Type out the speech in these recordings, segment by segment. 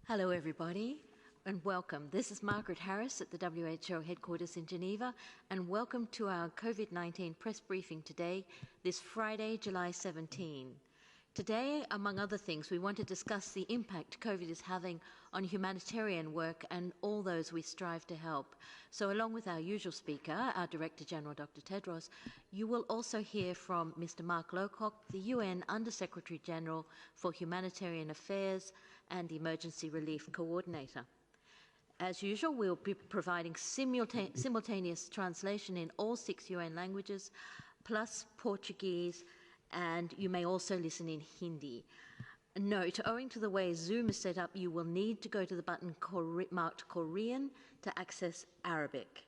Hello, everybody, and welcome. This is Margaret Harris at the WHO headquarters in Geneva, and welcome to our COVID-19 press briefing today, this Friday, July 17. Today, among other things, we want to discuss the impact COVID is having on humanitarian work and all those we strive to help. So along with our usual speaker, our Director General, Dr. Tedros, you will also hear from Mr. Mark Lowcock, the UN Under-Secretary General for Humanitarian Affairs and the Emergency Relief Coordinator. As usual, we'll be providing simultaneous translation in all 6 UN languages, plus Portuguese, and you may also listen in Hindi. Note, owing to the way Zoom is set up, you will need to go to the button marked Korean to access Arabic.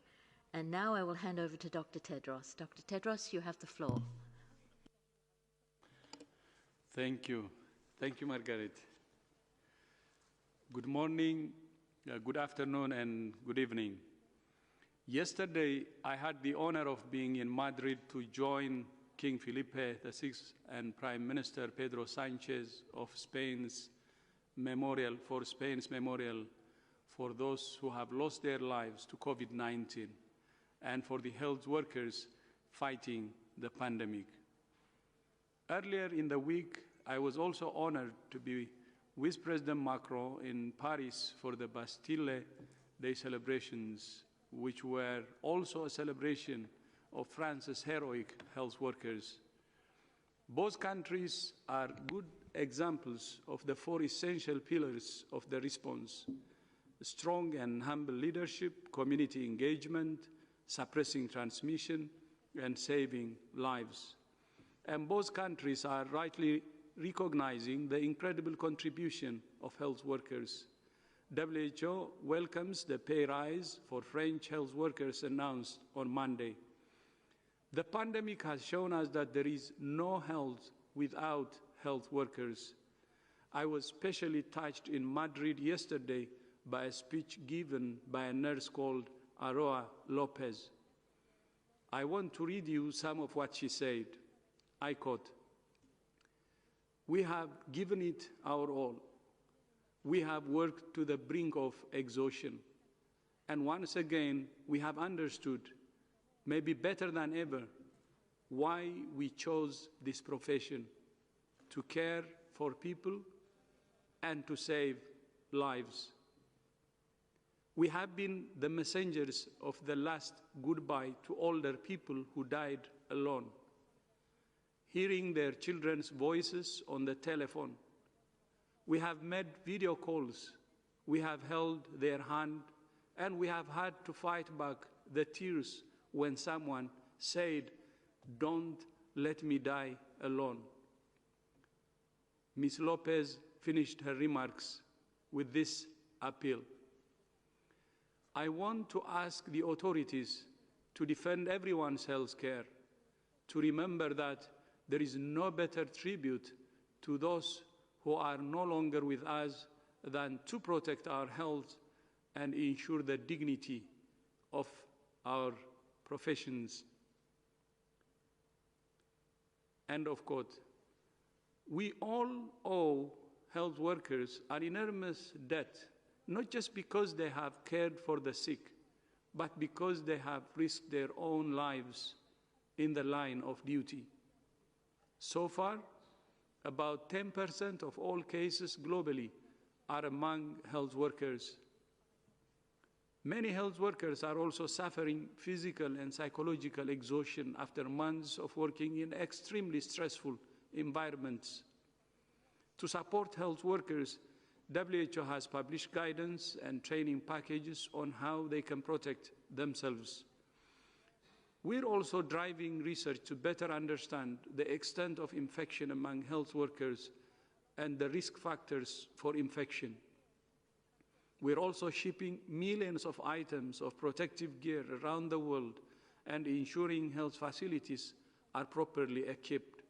And now I will hand over to Dr. Tedros. Dr. Tedros, you have the floor. Thank you. Thank you, Margaret. Good morning, good afternoon, and good evening. Yesterday, I had the honor of being in Madrid to join King Felipe VI and Prime Minister Pedro Sánchez of Spain's memorial for those who have lost their lives to COVID-19 and for the health workers fighting the pandemic. Earlier in the week, I was also honored to be with President Macron in Paris for the Bastille Day celebrations, which were also a celebration of France's heroic health workers. Both countries are good examples of the 4 essential pillars of the response: strong and humble leadership, community engagement, suppressing transmission, and saving lives. And both countries are rightly recognizing the incredible contribution of health workers. WHO welcomes the pay rise for French health workers announced on Monday. The pandemic has shown us that there is no health without health workers. I was especially touched in Madrid yesterday by a speech given by a nurse called Aroa Lopez. I want to read you some of what she said. I quote, "We have given it our all. We have worked to the brink of exhaustion. And once again, we have understood, maybe better than ever, why we chose this profession: to care for people and to save lives. We have been the messengers of the last goodbye to older people who died alone, hearing their children's voices on the telephone. We have made video calls, we have held their hand, and we have had to fight back the tears when someone said, 'Don't let me die alone.'" Ms. Lopez finished her remarks with this appeal: "I want to ask the authorities to defend everyone's health care, to remember that there is no better tribute to those who are no longer with us than to protect our health and ensure the dignity of our professions." End of quote. We all owe health workers an enormous debt, not just because they have cared for the sick, but because they have risked their own lives in the line of duty. So far, about 10% of all cases globally are among health workers. Many health workers are also suffering physical and psychological exhaustion after months of working in extremely stressful environments. To support health workers, WHO has published guidance and training packages on how they can protect themselves. We're also driving research to better understand the extent of infection among health workers and the risk factors for infection. We're also shipping millions of items of protective gear around the world and ensuring health facilities are properly equipped.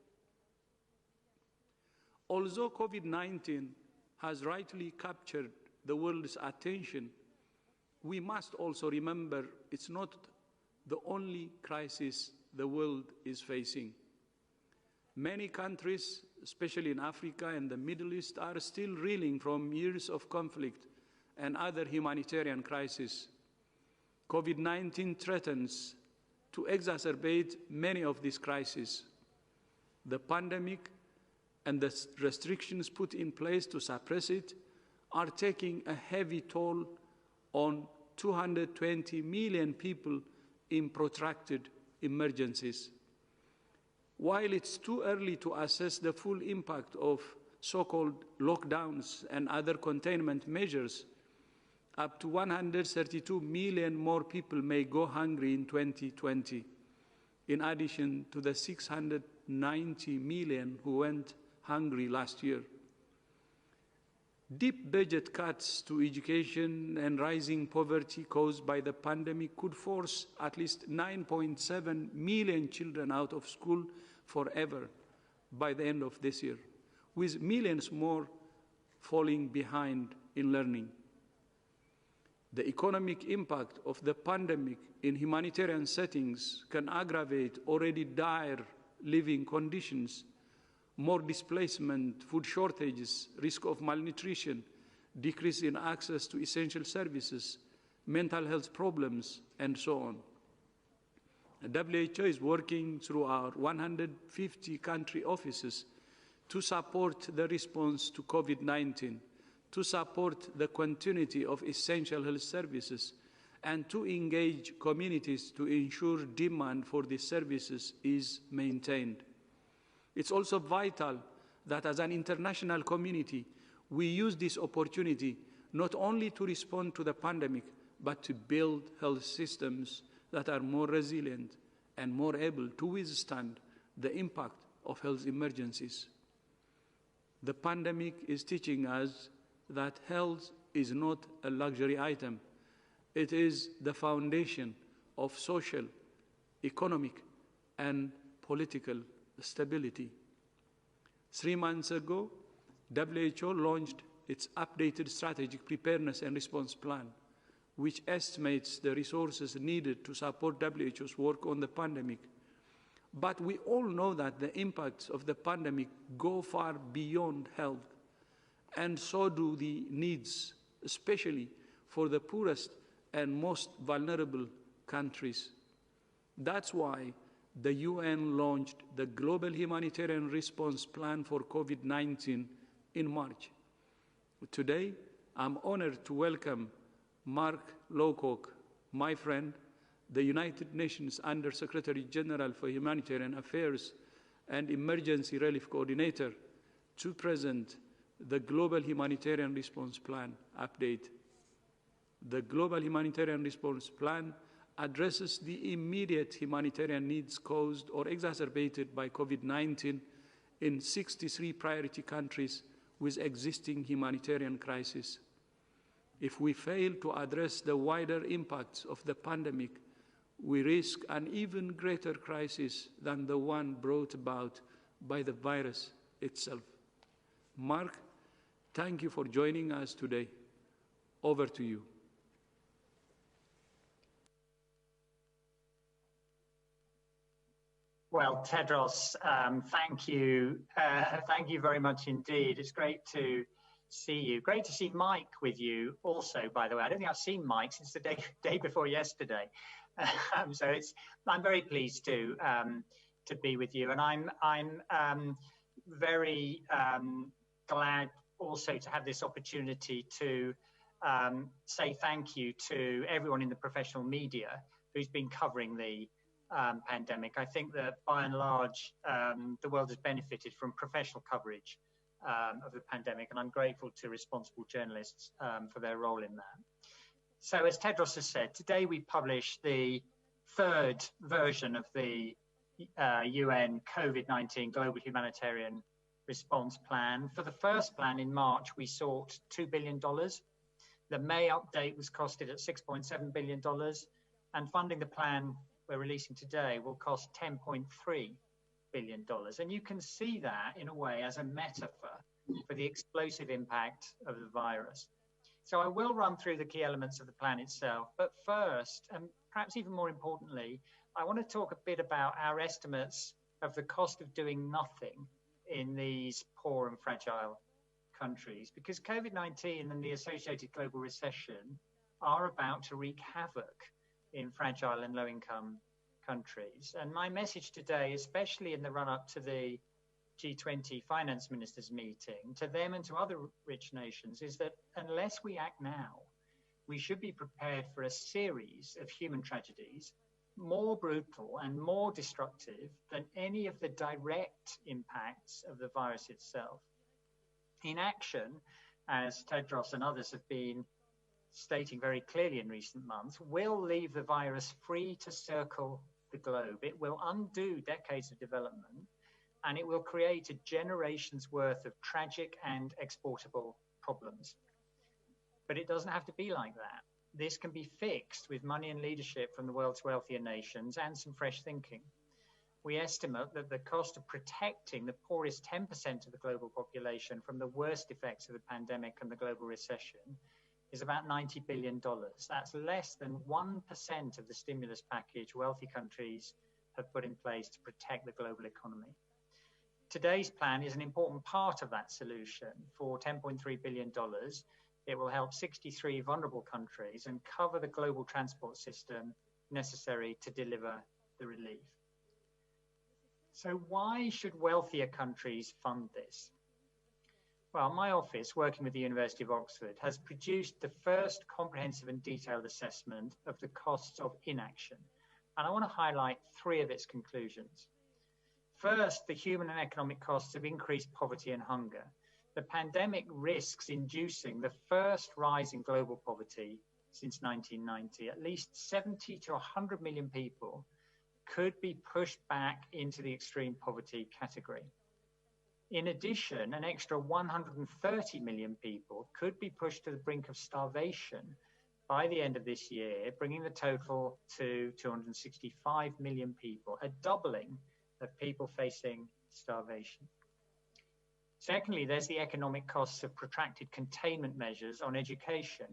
Although COVID-19 has rightly captured the world's attention, we must also remember it's not the only crisis the world is facing. Many countries especially in Africa and the Middle East, are still reeling from years of conflict and other humanitarian crises. COVID-19 threatens to exacerbate many of these crises. The pandemic and the restrictions put in place to suppress it are taking a heavy toll on 220 million people in protracted emergencies. While it's too early to assess the full impact of so-called lockdowns and other containment measures, up to 132 million more people may go hungry in 2020, in addition to the 690 million who went hungry last year. Deep budget cuts to education and rising poverty caused by the pandemic could force at least 9.7 million children out of school forever by the end of this year, with millions more falling behind in learning. The economic impact of the pandemic in humanitarian settings can aggravate already dire living conditions, more displacement, food shortages, risk of malnutrition, decrease in access to essential services, mental health problems, and so on. The WHO is working through our 150 country offices to support the response to COVID-19, to support the continuity of essential health services, and to engage communities to ensure demand for these services is maintained. It's also vital that as an international community, we use this opportunity not only to respond to the pandemic, but to build health systems that are more resilient and more able to withstand the impact of health emergencies. The pandemic is teaching us that health is not a luxury item. It is the foundation of social, economic, and political stability. 3 months ago, WHO launched its updated strategic preparedness and response plan, which estimates the resources needed to support WHO's work on the pandemic. But we all know that the impacts of the pandemic go far beyond health, and so do the needs, especially for the poorest and most vulnerable countries. That's why the UN launched the Global Humanitarian Response Plan for COVID-19 in March. Today, I'm honored to welcome Mark Lowcock, my friend, the United Nations Under-Secretary General for Humanitarian Affairs and Emergency Relief Coordinator, to present the Global Humanitarian Response Plan update. The Global Humanitarian Response Plan addresses the immediate humanitarian needs caused or exacerbated by COVID-19 in 63 priority countries with existing humanitarian crises. If we fail to address the wider impacts of the pandemic, we risk an even greater crisis than the one brought about by the virus itself. Mark, thank you for joining us today. Over to you. Well, Tedros, thank you. Thank you very much indeed. It's great to see you. Great to see Mike with you also, by the way. I don't think I've seen Mike since the day before yesterday. So I'm very pleased to be with you. And I'm very glad also to have this opportunity to say thank you to everyone in the professional media who's been covering the pandemic. I think that by and large, the world has benefited from professional coverage of the pandemic, and I'm grateful to responsible journalists for their role in that. So as Tedros has said, today we published the third version of the UN COVID-19 Global Humanitarian Response Plan. For the first plan in March, we sought $2 billion. The May update was costed at $6.7 billion, and funding the plan we're releasing today will cost $10.3 billion. And you can see that in a way as a metaphor for the explosive impact of the virus. So I will run through the key elements of the plan itself, but first, and perhaps even more importantly, I want to talk a bit about our estimates of the cost of doing nothing in these poor and fragile countries, because COVID-19 and the associated global recession are about to wreak havoc in fragile and low-income countries. And my message today, especially in the run-up to the G20 finance ministers meeting, to them and to other rich nations, is that unless we act now, we should be prepared for a series of human tragedies more brutal and more destructive than any of the direct impacts of the virus itself. Inaction, as Tedros and others have been stating very clearly in recent months, will leave the virus free to circle the globe. It will undo decades of development, and it will create a generation's worth of tragic and exportable problems. But it doesn't have to be like that. This can be fixed with money and leadership from the world's wealthier nations and some fresh thinking. We estimate that the cost of protecting the poorest 10% of the global population from the worst effects of the pandemic and the global recession is about $90 billion. That's less than 1% of the stimulus package wealthy countries have put in place to protect the global economy. Today's plan is an important part of that solution. For $10.3 billion, it will help 63 vulnerable countries and cover the global transport system necessary to deliver the relief. So why should wealthier countries fund this? Well, my office, working with the University of Oxford, has produced the first comprehensive and detailed assessment of the costs of inaction. And I want to highlight three of its conclusions. First, the human and economic costs of increased poverty and hunger. The pandemic risks inducing the first rise in global poverty since 1990. At least 70 to 100 million people could be pushed back into the extreme poverty category. In addition, an extra 130 million people could be pushed to the brink of starvation by the end of this year, bringing the total to 265 million people, a doubling of people facing starvation. Secondly, there's the economic costs of protracted containment measures on education.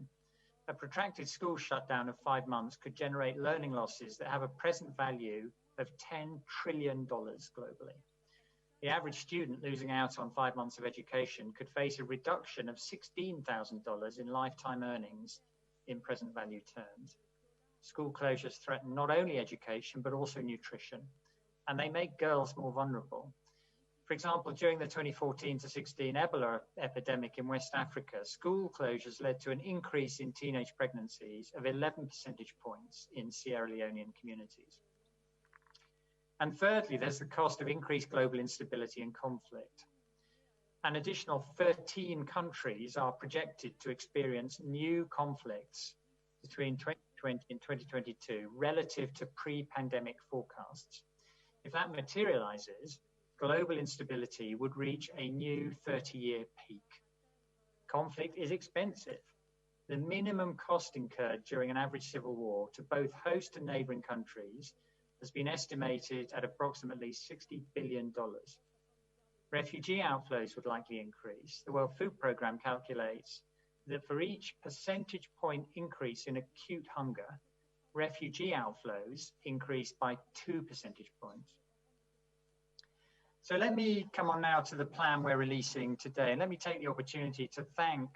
A protracted school shutdown of 5 months could generate learning losses that have a present value of $10 trillion globally. The average student losing out on 5 months of education could face a reduction of $16,000 in lifetime earnings in present value terms. School closures threaten not only education, but also nutrition, and they make girls more vulnerable. For example, during the 2014 to 16 Ebola epidemic in West Africa, school closures led to an increase in teenage pregnancies of 11 percentage points in Sierra Leonean communities. And thirdly, there's the cost of increased global instability and conflict. An additional 13 countries are projected to experience new conflicts between 2020 and 2022 relative to pre-pandemic forecasts. If that materializes, global instability would reach a new 30-year peak. Conflict is expensive. The minimum cost incurred during an average civil war to both host and neighboring countries has been estimated at approximately $60 billion. Refugee outflows would likely increase. The World Food Programme calculates that for each percentage point increase in acute hunger, refugee outflows increase by 2 percentage points. So let me come on now to the plan we're releasing today. And let me take the opportunity to thank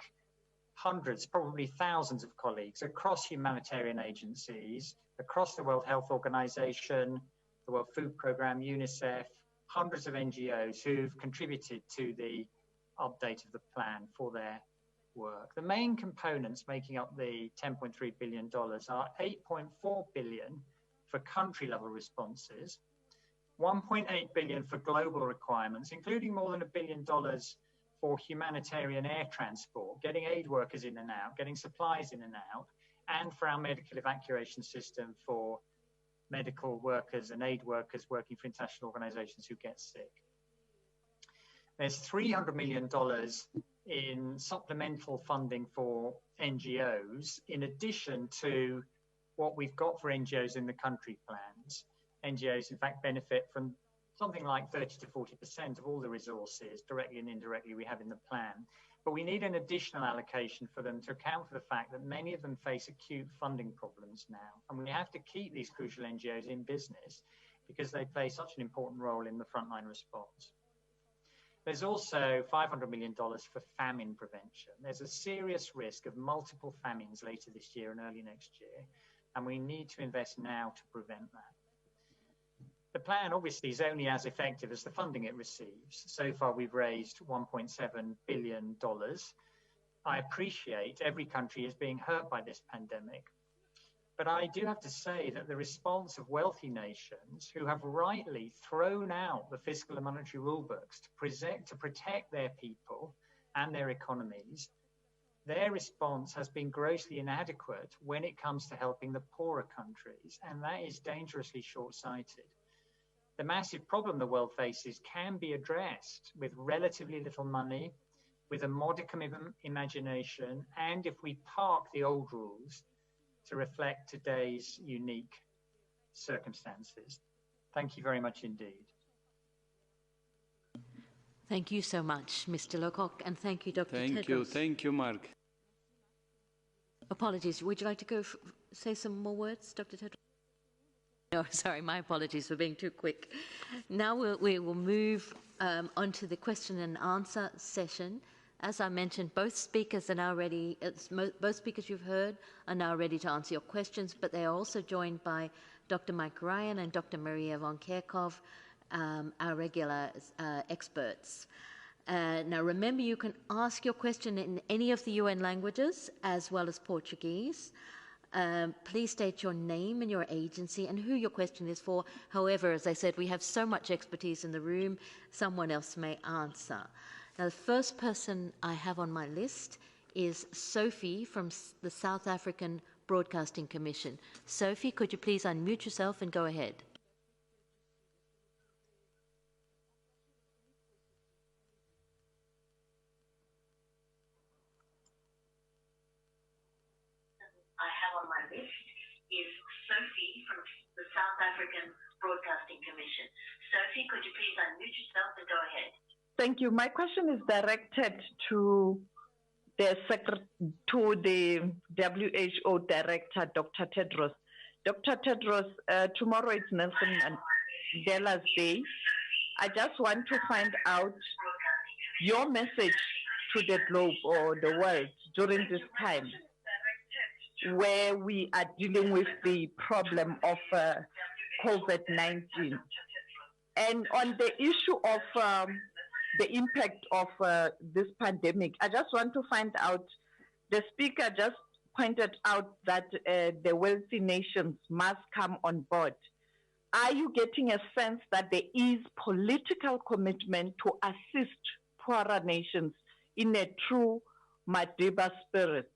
hundreds, probably thousands of colleagues across humanitarian agencies, across the World Health Organization, the World Food Programme, UNICEF, hundreds of NGOs who've contributed to the update of the plan for their work. The main components making up the $10.3 billion are $8.4 billion for country level responses, $1.8 billion for global requirements, including more than $1 billion for humanitarian air transport, getting aid workers in and out, getting supplies in and out, and for our medical evacuation system for medical workers and aid workers working for international organizations who get sick. There's $300 million in supplemental funding for NGOs, in addition to what we've got for NGOs in the country plans. NGOs, in fact, benefit from something like 30 to 40% of all the resources, directly and indirectly, we have in the plan. But we need an additional allocation for them to account for the fact that many of them face acute funding problems now. And we have to keep these crucial NGOs in business because they play such an important role in the frontline response. There's also $500 million for famine prevention. There's a serious risk of multiple famines later this year and early next year, and we need to invest now to prevent that. The plan obviously is only as effective as the funding it receives. So far, we've raised $1.7 billion. I appreciate every country is being hurt by this pandemic, but I do have to say that the response of wealthy nations who have rightly thrown out the fiscal and monetary rule books to protect their people and their economies, their response has been grossly inadequate when it comes to helping the poorer countries, and that is dangerously short-sighted. The massive problem the world faces can be addressed with relatively little money, with a modicum of imagination, and if we park the old rules to reflect today's unique circumstances. Thank you very much indeed. Thank you so much, Mr. Lowcock, and thank you, Dr. Tedros. Thank you, Mark. Apologies, would you like to go say some more words, Dr. Tedros? No, sorry, my apologies for being too quick. Now we will move on to the question and answer session. As I mentioned, both speakers are now ready, both speakers you've heard are now ready to answer your questions, but they are also joined by Dr. Mike Ryan and Dr. Maria von Kerkhove, our regular experts. Now remember, you can ask your question in any of the UN languages as well as Portuguese. Please state your name and your agency and who your question is for. However, as I said, we have so much expertise in the room, someone else may answer. Now, the first person I have on my list is Sophie from the South African Broadcasting Commission. Sophie, could you please unmute yourself and go ahead? I have on my list is Sophie from the South African Broadcasting Commission. Sophie, could you please unmute yourself and go ahead? Thank you. My question is directed to the WHO Director, Dr. Tedros. Dr. Tedros, tomorrow is Nelson Mandela's Day. I just want to find out your message to the globe or the world during this time where we are dealing with the problem of COVID-19. And on the issue of the impact of this pandemic, I just want to find out, the speaker just pointed out that the wealthy nations must come on board. Are you getting a sense that there is political commitment to assist poorer nations in a true Madiba spirit?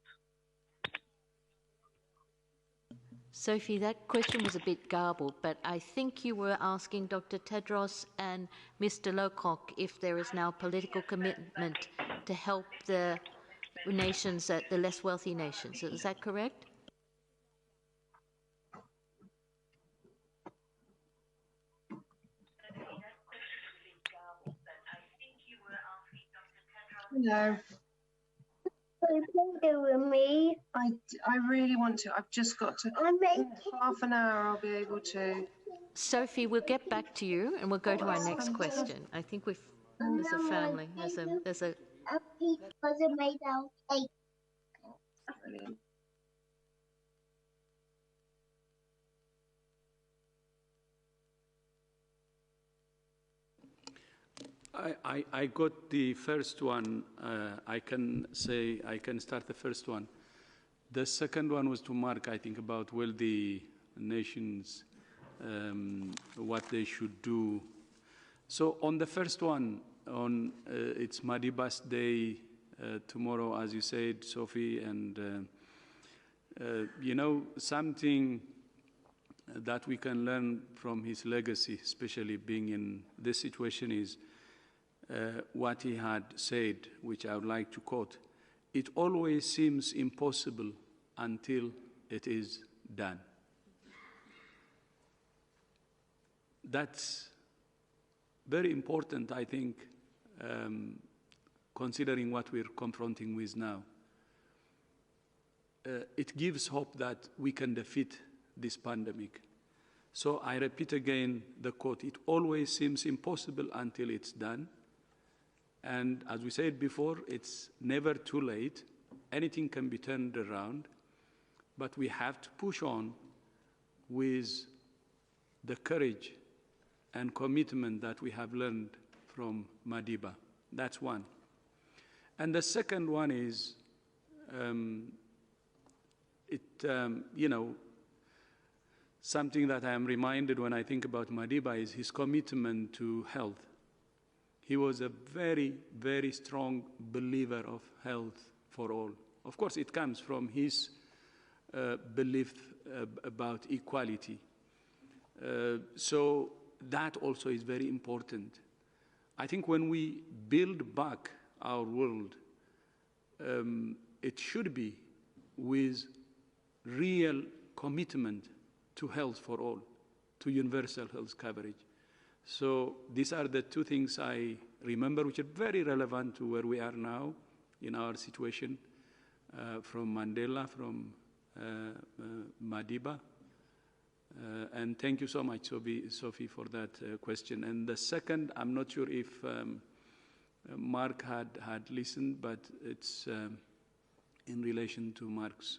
Sophie, that question was a bit garbled, but I think you were asking Dr. Tedros and Mr. Lowcock if there is now political commitment to help the nations, the less wealthy nations. Is that correct? No. With me. I really want to. I've just got to. In half an hour, I'll be able to. Sophie, we'll get back to you, and we'll go to our next question. I think there's a family. There's a. A piece wasn't made out of cake. Brilliant. I got the first one. I can start the first one. The second one was to Mark, I think, about wealthy nations, what they should do. So on the first one, it's Madiba's Day tomorrow, as you said, Sophie, and something that we can learn from his legacy, especially being in this situation, is what he had said, which I would like to quote: "It always seems impossible until it is done." That's very important, I think, considering what we're confronting with now. It gives hope that we can defeat this pandemic. So I repeat again the quote: "It always seems impossible until it's done." And as we said before, it's never too late. Anything can be turned around, but we have to push on with the courage and commitment that we have learned from Madiba. That's one. And the second one is, something that I am reminded when I think about Madiba is his commitment to health. He was a very, very strong believer of health for all. Of course, it comes from his belief about equality. So that also is very important. I think when we build back our world, it should be with real commitment to health for all, to universal health coverage. So these are the two things I remember, which are very relevant to where we are now in our situation, from Mandela, from Madiba. And thank you so much, Sophie, for that question. And the second, I'm not sure if Mark had listened, but it's in relation to Mark's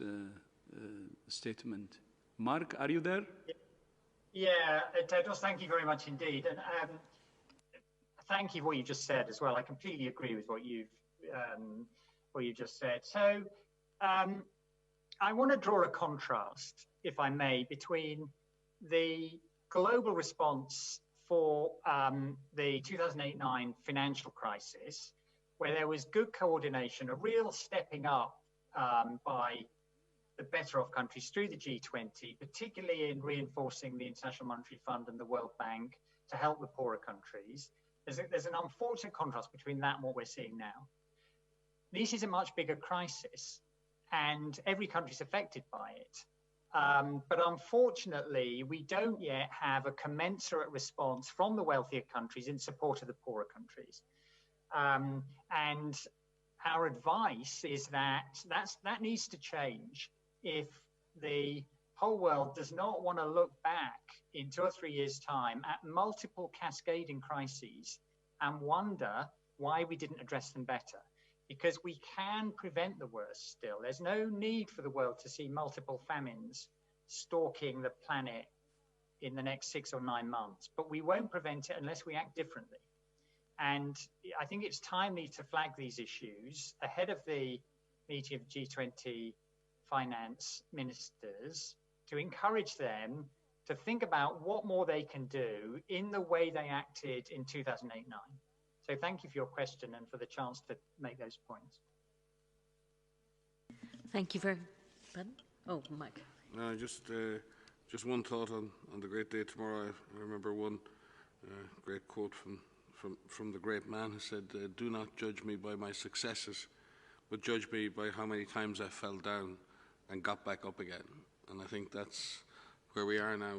statement. Mark, are you there? Yeah, Tedros, thank you very much indeed. And thank you for what you just said as well. I completely agree with what you just said. So I want to draw a contrast, if I may, between the global response for the 2008-9 financial crisis, where there was good coordination, a real stepping up by the better off countries through the G20, particularly in reinforcing the International Monetary Fund and the World Bank to help the poorer countries. There's an unfortunate contrast between that and what we're seeing now. This is a much bigger crisis, and every country is affected by it. But unfortunately, we don't yet have a commensurate response from the wealthier countries in support of the poorer countries. And our advice is that needs to change if the whole world does not want to look back in 2 or 3 years' time at multiple cascading crises and wonder why we didn't address them better. Because we can prevent the worst still. There's no need for the world to see multiple famines stalking the planet in the next 6 or 9 months, but we won't prevent it unless we act differently. And I think it's timely to flag these issues ahead of the meeting of G20 finance ministers to encourage them to think about what more they can do in the way they acted in 2008-9. So thank you for your question and for the chance to make those points. Thank you very much. Oh, Mike. Just one thought on the great day tomorrow. I remember one great quote from the great man who said, "Do not judge me by my successes, but judge me by how many times I fell down and got back up again." And I think that's where we are now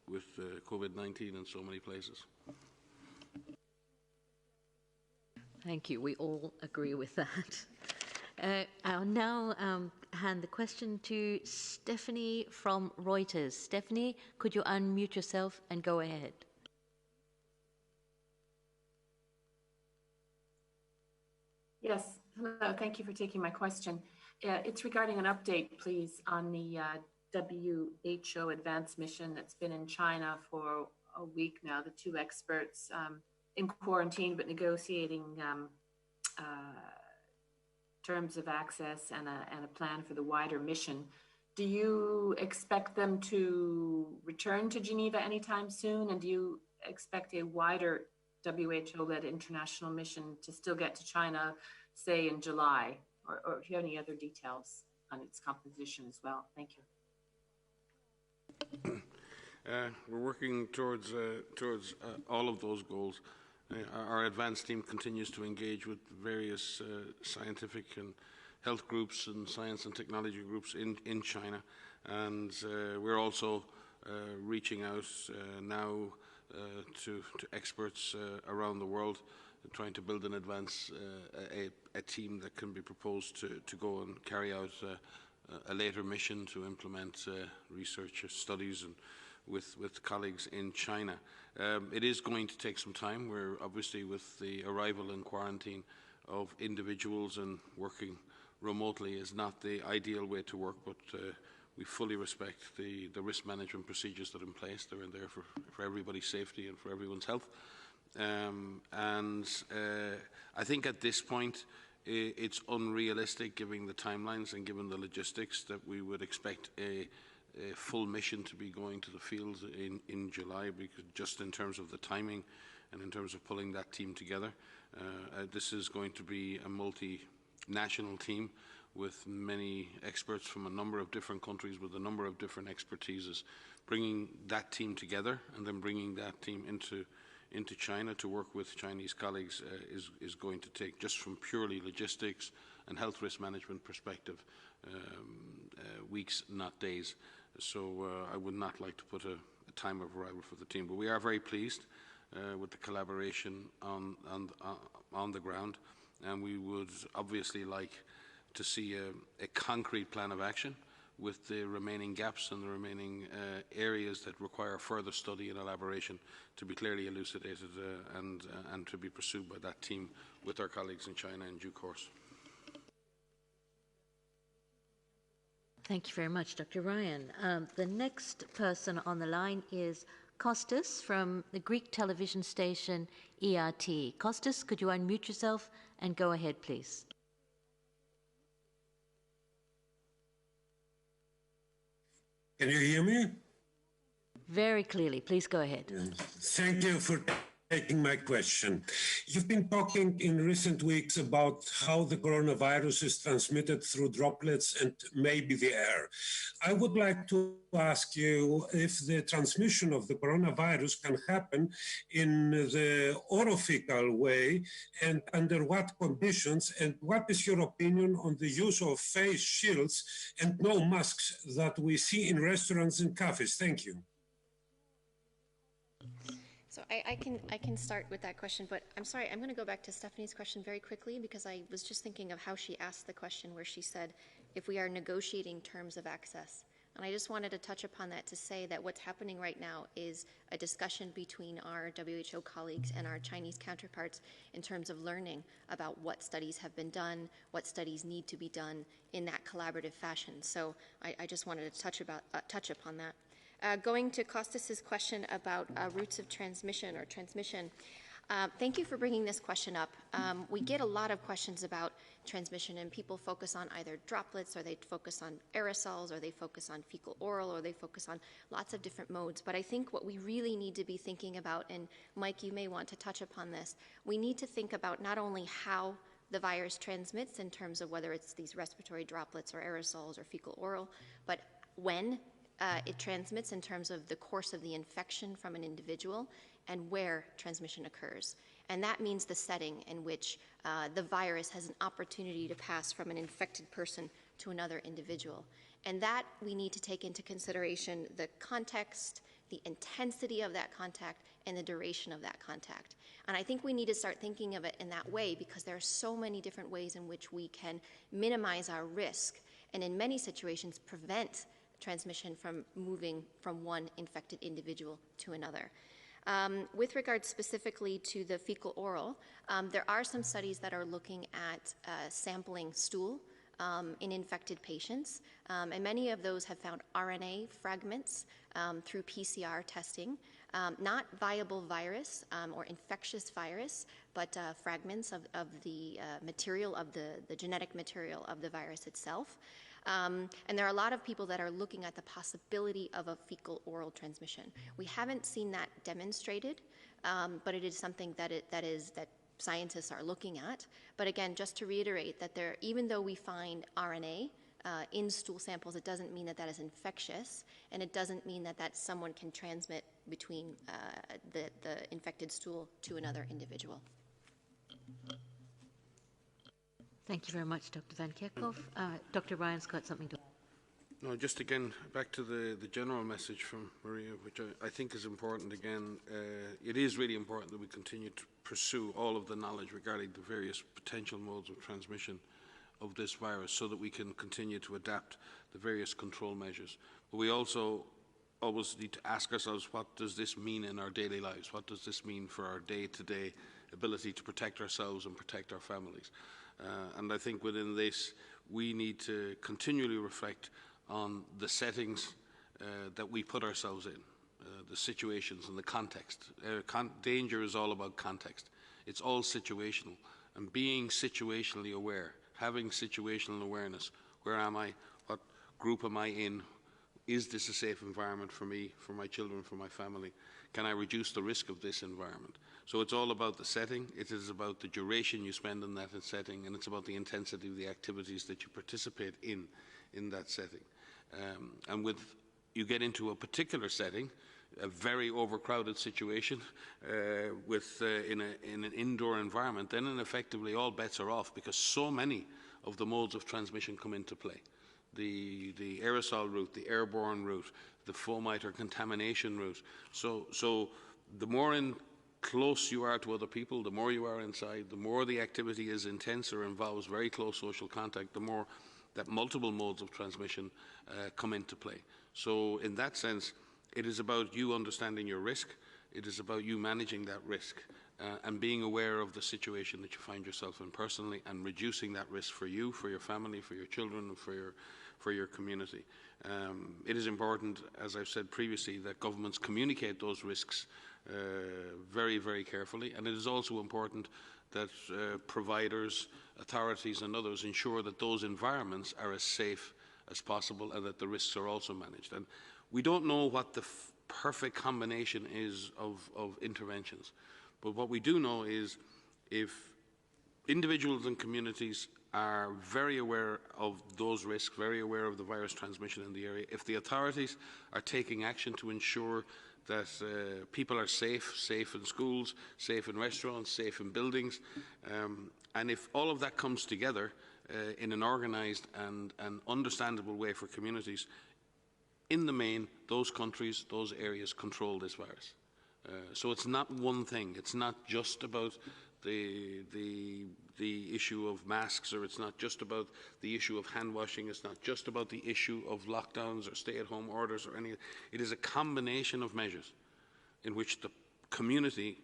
with COVID-19 in so many places. Thank you. We all agree with that. I'll now hand the question to Stephanie from Reuters. Stephanie, could you unmute yourself and go ahead? Yes. Hello. Thank you for taking my question. It's regarding an update, please, on the WHO advanced mission that's been in China for a week now. The 2 experts in quarantine, but negotiating terms of access and a plan for the wider mission. Do you expect them to return to Geneva anytime soon? And do you expect a wider WHO-led international mission to still get to China, say in July? Or if you have any other details on its composition as well? Thank you. We're working towards all of those goals. Our advanced team continues to engage with various scientific and health groups and science and technology groups in China. And we're also reaching out now to experts around the world, trying to build and advance a team that can be proposed to go and carry out a later mission to implement research studies and with colleagues in China. It is going to take some time. We're obviously, with the arrival in quarantine of individuals, and working remotely is not the ideal way to work, but we fully respect the risk management procedures that are in place. They're in there for everybody's safety and for everyone's health. I think at this point it's unrealistic, given the timelines and given the logistics, that we would expect a full mission to be going to the fields in July, because just in terms of the timing and in terms of pulling that team together. This is going to be a multinational team with many experts from a number of different countries with a number of different expertises. Bringing that team together and then bringing that team into China to work with Chinese colleagues is going to take, just from purely logistics and health risk management perspective, weeks, not days. So I would not like to put a time of arrival for the team, but we are very pleased with the collaboration on the ground, and we would obviously like to see a concrete plan of action with the remaining gaps and the remaining areas that require further study and elaboration to be clearly elucidated and to be pursued by that team with our colleagues in China in due course. Thank you very much, Dr. Ryan. The next person on the line is Kostas from the Greek television station ERT. Kostas, could you unmute yourself and go ahead, please? Can you hear me? Very clearly. Please go ahead. Thank you for taking my question. You've been talking in recent weeks about how the coronavirus is transmitted through droplets and maybe the air. I would like to ask you if the transmission of the coronavirus can happen in the orophycal way, and under what conditions, and what is your opinion on the use of face shields and no masks that we see in restaurants and cafes? Thank you. So I can start with that question, but I'm sorry, I'm going to go back to Stephanie's question very quickly, because I was just thinking of how she asked the question, where she said, if we are negotiating terms of access. And I just wanted to touch upon that to say that what's happening right now is a discussion between our WHO colleagues and our Chinese counterparts in terms of learning about what studies have been done, what studies need to be done in that collaborative fashion. So I just wanted to touch upon that. Going to Kostas's question about routes of transmission or transmission, thank you for bringing this question up. We get a lot of questions about transmission, and people focus on either droplets, or they focus on aerosols, or they focus on fecal oral, or they focus on lots of different modes. But I think what we really need to be thinking about, and Mike, you may want to touch upon this, we need to think about not only how the virus transmits in terms of whether it's these respiratory droplets or aerosols or fecal oral, but when it transmits in terms of the course of the infection from an individual and where transmission occurs. And that means the setting in which the virus has an opportunity to pass from an infected person to another individual. And that we need to take into consideration the context, the intensity of that contact, and the duration of that contact. And I think we need to start thinking of it in that way, because there are so many different ways in which we can minimize our risk, and in many situations prevent transmission from moving from one infected individual to another. With regard specifically to the fecal oral, there are some studies that are looking at sampling stool in infected patients, and many of those have found RNA fragments through PCR testing, not viable virus or infectious virus, but fragments of the material, of the genetic material of the virus itself. And there are a lot of people that are looking at the possibility of a fecal oral transmission. We haven't seen that demonstrated, but it is something that scientists are looking at. But again, just to reiterate that even though we find RNA in stool samples, it doesn't mean that that is infectious, and it doesn't mean that someone can transmit between the infected stool to another individual. Thank you very much, Dr. Van Kerkhove. Dr. Ryan's got something to add. No, just again, back to the general message from Maria, which I think is important again. It is really important that we continue to pursue all of the knowledge regarding the various potential modes of transmission of this virus, so that we can continue to adapt the various control measures. But we also always need to ask ourselves, what does this mean in our daily lives? What does this mean for our day-to-day ability to protect ourselves and protect our families? And I think within this, we need to continually reflect on the settings that we put ourselves in, the situations and the context. Danger is all about context. It's all situational. And being situationally aware, having situational awareness. Where am I? What group am I in? Is this a safe environment for me, for my children, for my family? Can I reduce the risk of this environment? So it's all about the setting. It is about the duration you spend in that setting, and it's about the intensity of the activities that you participate in that setting. And with you get into a particular setting, a very overcrowded situation in an indoor environment, then effectively all bets are off, because so many of the modes of transmission come into play. The aerosol route, the airborne route, the fomite or contamination route. So the more close you are to other people, the more you are inside, the more the activity is intense or involves very close social contact, the more that multiple modes of transmission come into play. So in that sense, it is about you understanding your risk. It is about you managing that risk and being aware of the situation that you find yourself in personally, and reducing that risk for you, for your family, for your children, and for your community. It is important, as I've said previously, that governments communicate those risks very, very carefully, and it is also important that providers, authorities and others ensure that those environments are as safe as possible and that the risks are also managed. And we don't know what the perfect combination is of interventions, but what we do know is if individuals and communities are very aware of those risks, very aware of the virus transmission in the area, if the authorities are taking action to ensure that people are safe in schools, safe in restaurants, safe in buildings, and if all of that comes together in an organised and understandable way for communities, in the main, those countries, those areas control this virus. So it's not one thing. It's not just about the issue of masks, or it's not just about the issue of hand washing. It's not just about the issue of lockdowns or stay-at-home orders or any. It is a combination of measures in which the community,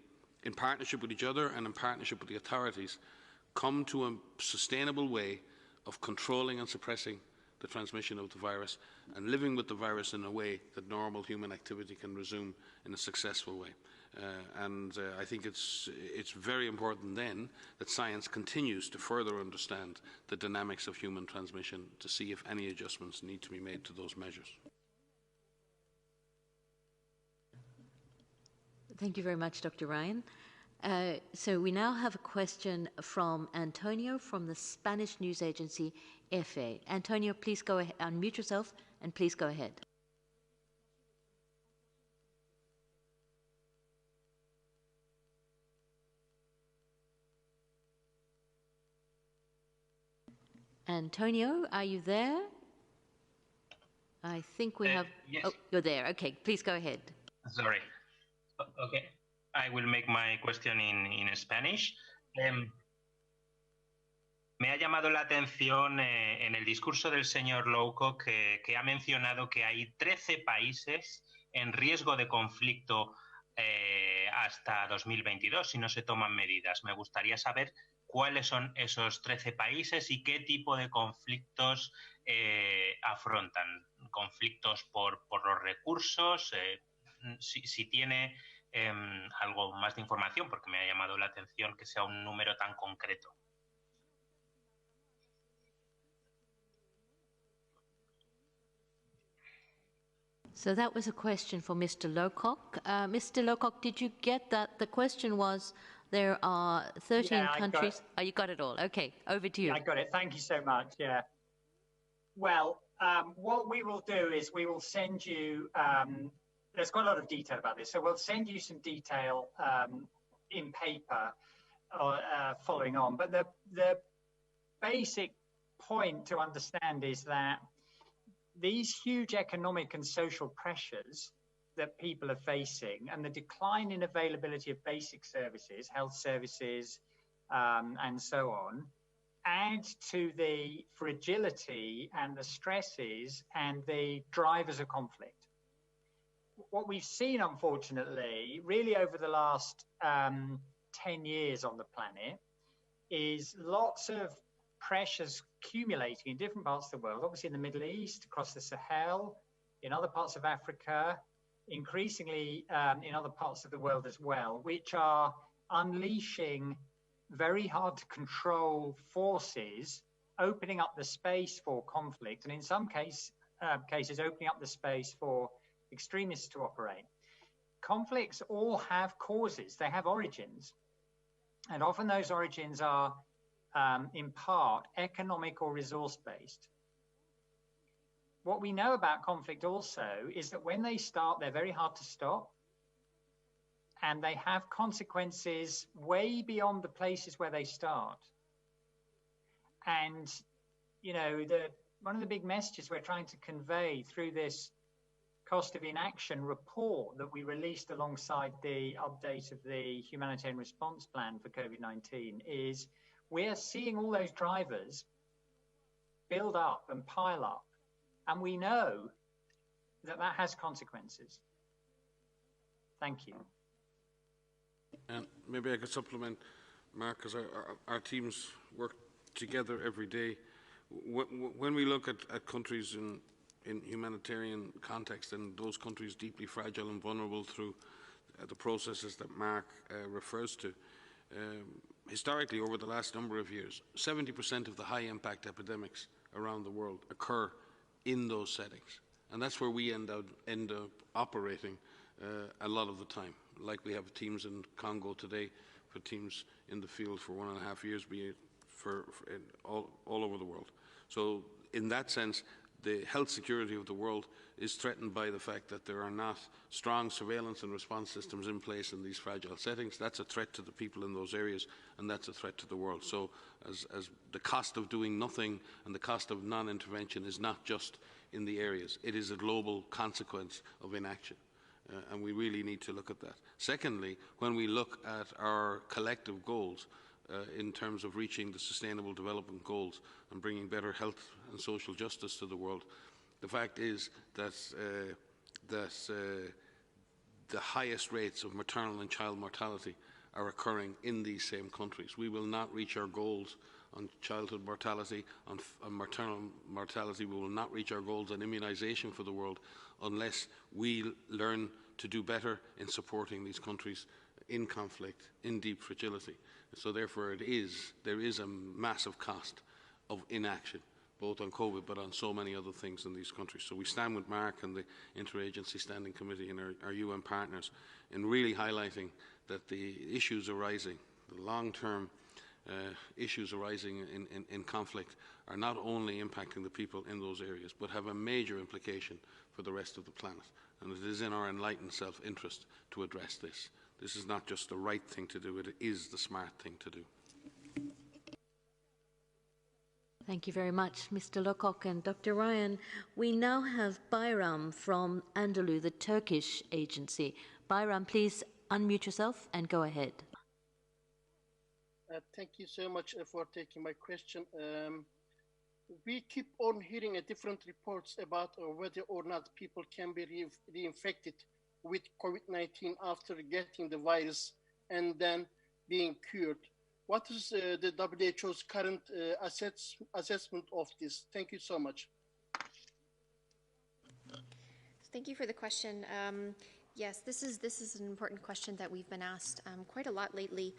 in partnership with each other and in partnership with the authorities, come to a sustainable way of controlling and suppressing the transmission of the virus and living with the virus in a way that normal human activity can resume in a successful way. I think it's very important then that science continues to further understand the dynamics of human transmission to see if any adjustments need to be made to those measures. Thank you very much, Dr. Ryan. So we now have a question from Antonio from the Spanish news agency EFE. Antonio, please go ahead, unmute yourself and please go ahead. Antonio, are you there? I think we have... Yes. Oh, you're there. Okay, please go ahead. Sorry. Okay. I will make my question in Spanish. Me ha llamado la atención en el discurso del señor Lowcock que ha mencionado que hay 13 países en riesgo de conflicto hasta 2022 si no se toman medidas. Me gustaría saber cuáles son esos 13 países y qué tipo de conflictos afrontan. Conflictos por los recursos, si tiene algo más de información, porque me ha llamado la atención que sea un número tan concreto. So that was a question for Mr. Lowcock. Mr. Lowcock, did you get that? The question was, there are 13 countries. Oh, you got it all. Okay, over to you. Yeah, I got it. Thank you so much. Yeah. Well, what we will do is we will send you, there's quite a lot of detail about this, so we'll send you some detail in paper following on. But the basic point to understand is that these huge economic and social pressures that people are facing and the decline in availability of basic services, health services, and so on, add to the fragility and the stresses and the drivers of conflict. what we've seen, unfortunately, really over the last 10 years on the planet, is lots of pressures accumulating in different parts of the world, obviously in the Middle East, across the Sahel, in other parts of Africa, increasingly in other parts of the world as well, which are unleashing very hard to control forces, opening up the space for conflict, and in some cases opening up the space for extremists to operate. Conflicts all have causes, they have origins, and often those origins are in part economic or resource-based. What we know about conflict also is that when they start, they're very hard to stop, and they have consequences way beyond the places where they start. And, you know, one of the big messages we're trying to convey through this cost of inaction report that we released alongside the update of the Humanitarian Response Plan for COVID-19 is we're seeing all those drivers build up and pile up, and we know that that has consequences. Thank you. And maybe I could supplement, Mark, because our teams work together every day. When we look at countries in humanitarian context, and those countries deeply fragile and vulnerable through the processes that Mark refers to, historically, over the last number of years, 70% of the high-impact epidemics around the world occur in those settings. And that's where we end up operating a lot of the time. Like we have teams in Congo today, for teams in the field for 1.5 years, be it for all over the world. So in that sense, the health security of the world is threatened by the fact that there are not strong surveillance and response systems in place in these fragile settings. That's a threat to the people in those areas, and that's a threat to the world. So as the cost of doing nothing and the cost of non-intervention is not just in the areas, it is a global consequence of inaction. And we really need to look at that. Secondly, when we look at our collective goals in terms of reaching the Sustainable Development Goals and bringing better health and social justice to the world, the fact is that the highest rates of maternal and child mortality are occurring in these same countries. We will not reach our goals on childhood mortality, on maternal mortality. We will not reach our goals on immunization for the world unless we learn to do better in supporting these countries in conflict, in deep fragility. So therefore there is a massive cost of inaction, both on COVID but on so many other things in these countries. So we stand with Mark and the Interagency Standing Committee and our UN partners in really highlighting that the issues arising, the long-term issues arising in conflict are not only impacting the people in those areas, but have a major implication for the rest of the planet. And it is in our enlightened self-interest to address this. This is not just the right thing to do, it is the smart thing to do. Thank you very much, Mr. Lokok and Dr. Ryan. We now have Bayram from Anadolu, the Turkish agency. Bayram, please unmute yourself and go ahead. Thank you so much for taking my question. We keep on hearing different reports about whether or not people can be reinfected with COVID-19 after getting the virus and then being cured. What is the WHO's current assessment of this? Thank you so much. Thank you for the question. Yes, this is an important question that we've been asked quite a lot lately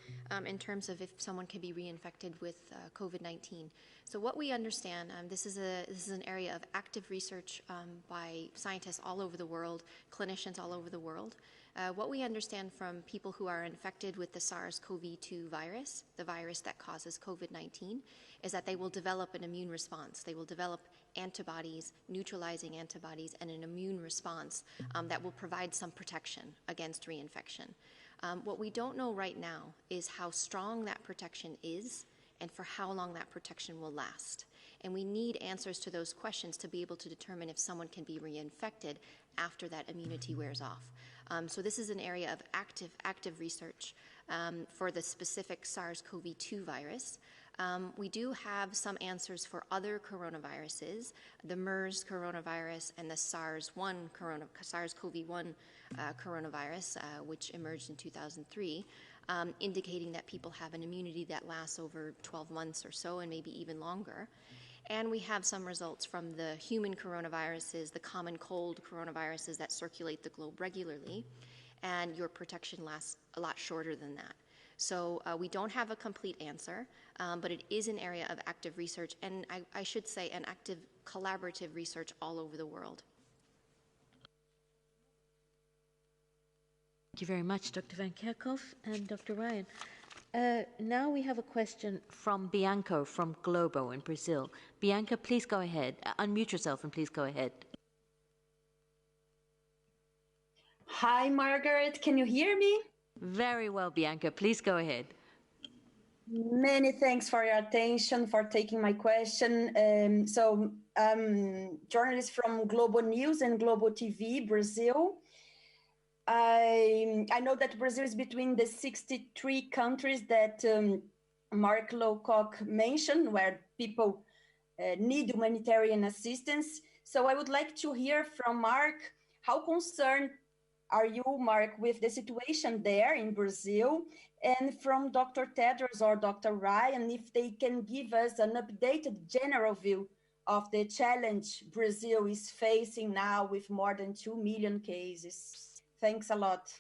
in terms of if someone can be reinfected with COVID-19. So what we understand, this is an area of active research by scientists all over the world, clinicians all over the world. What we understand from people who are infected with the SARS-CoV-2 virus, the virus that causes COVID-19, is that they will develop an immune response. They will develop antibodies, neutralizing antibodies, and an immune response that will provide some protection against reinfection. What we don't know right now is how strong that protection is and for how long that protection will last. And we need answers to those questions to be able to determine if someone can be reinfected after that immunity wears off. So this is an area of active research for the specific SARS-CoV-2 virus. We do have some answers for other coronaviruses, the MERS coronavirus and the SARS-CoV-1 coronavirus, which emerged in 2003, indicating that people have an immunity that lasts over 12 months or so and maybe even longer. And we have some results from the human coronaviruses, the common cold coronaviruses that circulate the globe regularly, and your protection lasts a lot shorter than that. So we don't have a complete answer, but it is an area of active research, and I should say an active collaborative research all over the world. Thank you very much, Dr. Van Kerkhoff and Dr. Ryan. Now we have a question from Bianca from Globo in Brazil. Bianca, please go ahead. Unmute yourself and please go ahead. Hi, Margaret. Can you hear me? Very well, Bianca. Please go ahead. Many thanks for your attention, for taking my question. Journalist from Globo News and Globo TV, Brazil. I know that Brazil is between the 63 countries that Mark Lowcock mentioned, where people need humanitarian assistance. So I would like to hear from Mark, how concerned are you, Mark, with the situation there in Brazil? And from Dr. Tedros or Dr. Ryan, if they can give us an updated general view of the challenge Brazil is facing now with more than 2 million cases. Thanks a lot.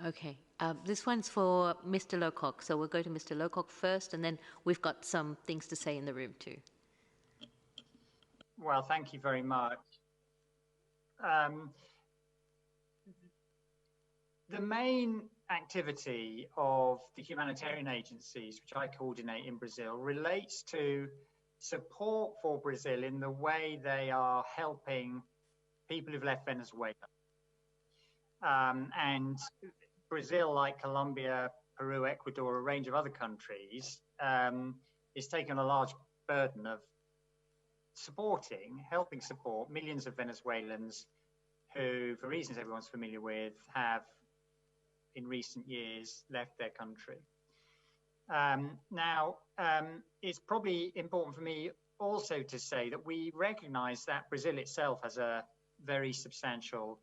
Okay, this one's for Mr. Lowcock. So we'll go to Mr. Lowcock first, and then we've got some things to say in the room too. Well, thank you very much. The main activity of the humanitarian agencies, which I coordinate in Brazil, relates to support for Brazil in the way they are helping people who've left Venezuela. And Brazil, like Colombia, Peru, Ecuador, a range of other countries, is taking a large burden of helping support millions of Venezuelans who, for reasons everyone's familiar with, have in recent years left their country. Now, it's probably important for me also to say that we recognize that Brazil itself has a very substantial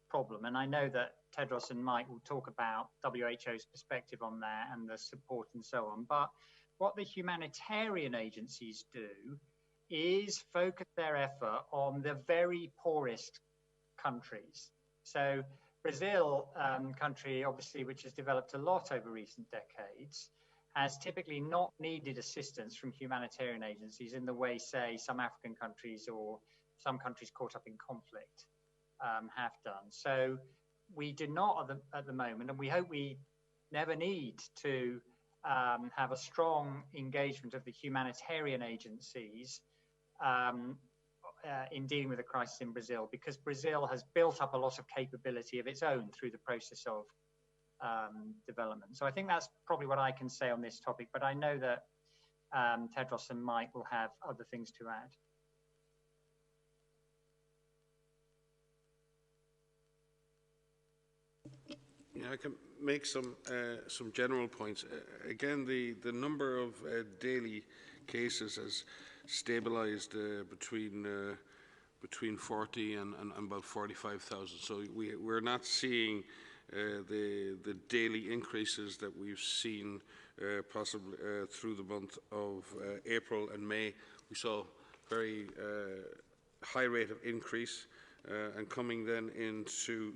problem. And I know that Tedros and Mike will talk about WHO's perspective on that and the support and so on. But what the humanitarian agencies do is focus their effort on the very poorest countries. So Brazil, country obviously which has developed a lot over recent decades, has typically not needed assistance from humanitarian agencies in the way, say, some African countries or some countries caught up in conflict have done. So we do not at the moment, and we hope we never need to have a strong engagement of the humanitarian agencies in dealing with the crisis in Brazil, because Brazil has built up a lot of capability of its own through the process of development. So I think that's probably what I can say on this topic, but I know that Tedros and Mike will have other things to add. Yeah, I can make some general points. Again, the number of daily cases has stabilized between 40 and about 45,000. So we're not seeing the daily increases that we've seen possibly through the month of April and May. We saw very high rate of increase, and coming then into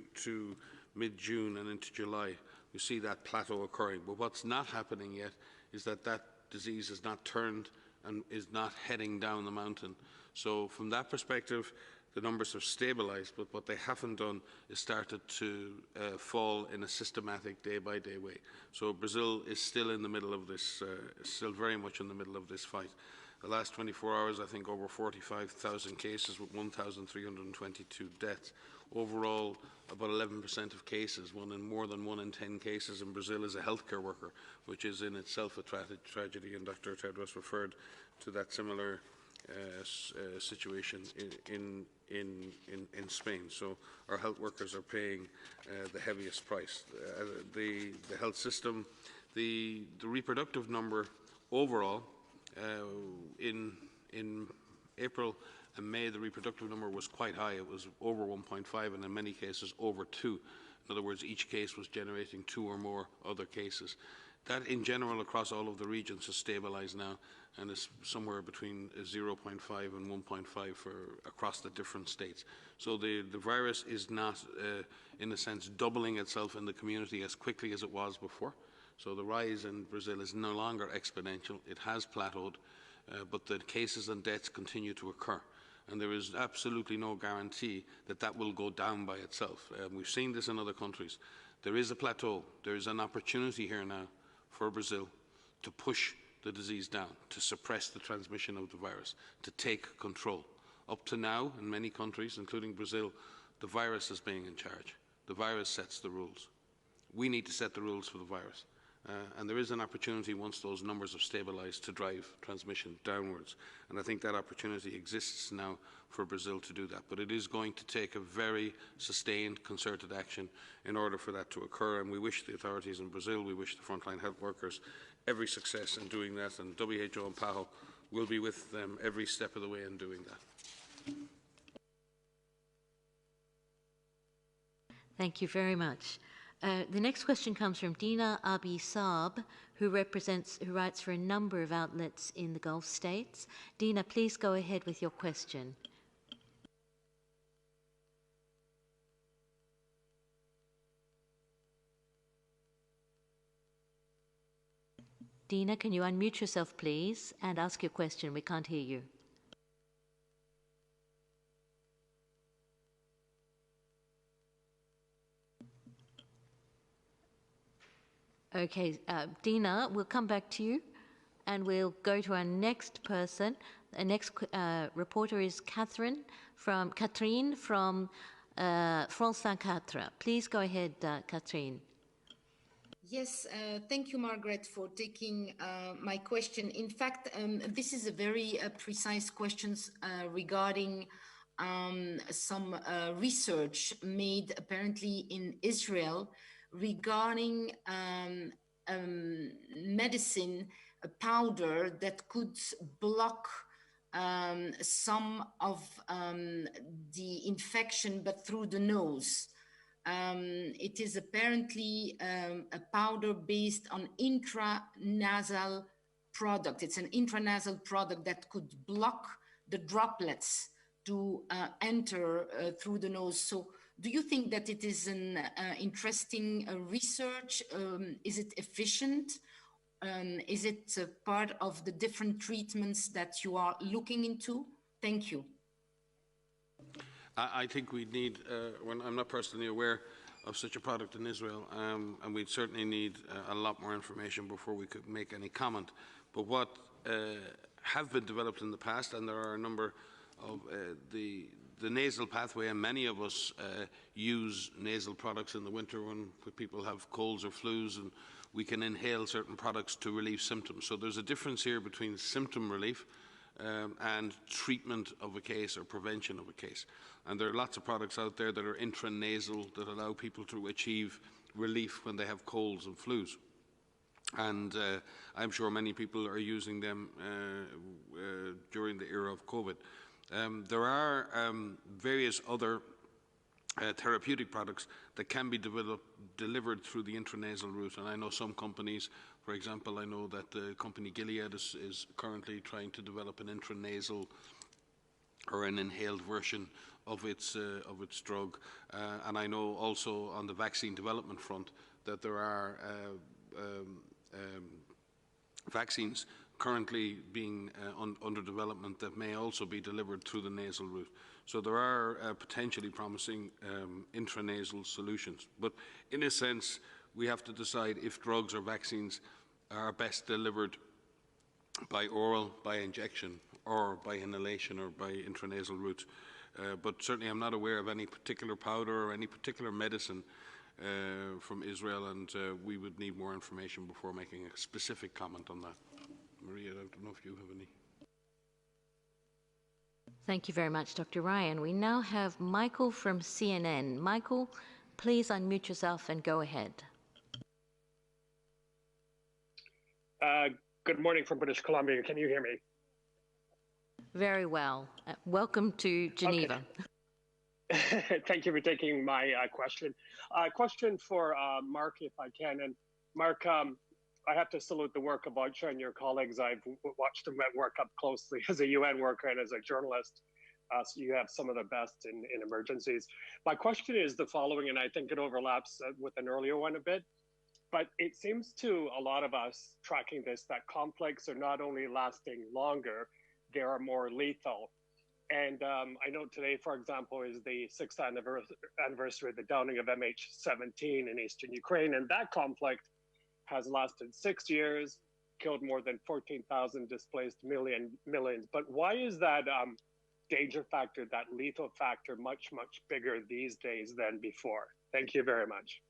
mid-June and into July, we see that plateau occurring. But what's not happening yet is that disease has not turned and is not heading down the mountain. So from that perspective, the numbers have stabilized, but what they haven't done is started to fall in a systematic day-by-day way. So Brazil is still in the middle of this, still very much in the middle of this fight. The last 24 hours, I think over 45,000 cases with 1,322 deaths. Overall, about 11% of cases, more than 1 in 10 cases in Brazil is a healthcare worker, which is in itself a tragedy, and Dr. Tedros referred to that similar situation in Spain. So our health workers are paying the heaviest price. The health system, the reproductive number overall in April and May, the reproductive number was quite high. It was over 1.5 and in many cases over 2. In other words, each case was generating 2 or more other cases. That in general across all of the regions has stabilized now and is somewhere between 0.5 and 1.5 across the different states. So the virus is not, in a sense, doubling itself in the community as quickly as it was before. So the rise in Brazil is no longer exponential. It has plateaued, but the cases and deaths continue to occur. And there is absolutely no guarantee that that will go down by itself. We've seen this in other countries. There is a plateau. There is an opportunity here now for Brazil to push the disease down, to suppress the transmission of the virus, to take control. Up to now, in many countries, including Brazil, the virus is being in charge. The virus sets the rules. We need to set the rules for the virus. And there is an opportunity, once those numbers have stabilized, to drive transmission downwards. And I think that opportunity exists now for Brazil to do that. But it is going to take a very sustained, concerted action in order for that to occur. And we wish the authorities in Brazil, we wish the frontline health workers every success in doing that. And WHO and PAHO will be with them every step of the way in doing that. Thank you very much. The next question comes from Dina Abi Saab, who writes for a number of outlets in the Gulf states. Dina, please go ahead with your question. Dina, can you unmute yourself, please, and ask your question? We can't hear you. Okay, Dina, we'll come back to you and we'll go to our next person. The next reporter is Catherine from France 24. Please go ahead, Catherine. Yes, thank you, Margaret, for taking my question. In fact, this is a very precise question regarding some research made apparently in Israel regarding medicine, a powder that could block some of the infection, but through the nose. It is apparently a powder based on intranasal product. It's an intranasal product that could block the droplets to enter through the nose. So do you think that it is an interesting research? Is it efficient? Is it part of the different treatments that you are looking into? Thank you. I think we need, I'm not personally aware of such a product in Israel, and we'd certainly need a lot more information before we could make any comment. But what have been developed in the past, and there are a number of the nasal pathway, and many of us use nasal products in the winter when people have colds or flus, and we can inhale certain products to relieve symptoms. So there's a difference here between symptom relief and treatment of a case or prevention of a case. And there are lots of products out there that are intranasal that allow people to achieve relief when they have colds and flus. And I'm sure many people are using them during the era of COVID. There are various other therapeutic products that can be delivered through the intranasal route. And I know some companies, for example, I know that the company Gilead is currently trying to develop an intranasal or an inhaled version of its drug. And I know also on the vaccine development front that there are vaccines currently being under development that may also be delivered through the nasal route. So there are potentially promising intranasal solutions. But in a sense, we have to decide if drugs or vaccines are best delivered by oral, by injection, or by inhalation or by intranasal route. But certainly I'm not aware of any particular powder or any particular medicine from Israel, and we would need more information before making a specific comment on that. Maria, I don't know if you have any. Thank you very much, Dr. Ryan. We now have Michael from CNN. Michael, please unmute yourself and go ahead. Good morning from British Columbia. Can you hear me? Very well. Welcome to Geneva. Okay. Thank you for taking my question. Question for Mark, if I can. And Mark, I have to salute the work of Aisha and your colleagues. I've watched them work up closely as a UN worker and as a journalist. So you have some of the best in emergencies. My question is the following, and I think it overlaps with an earlier one a bit. But it seems to a lot of us tracking this that conflicts are not only lasting longer, they are more lethal. And I know today, for example, is the 6th anniversary of the downing of MH17 in eastern Ukraine. And that conflict has lasted 6 years, killed more than 14,000, displaced millions. But why is that danger factor, that lethal factor, much, much bigger these days than before? Thank you very much.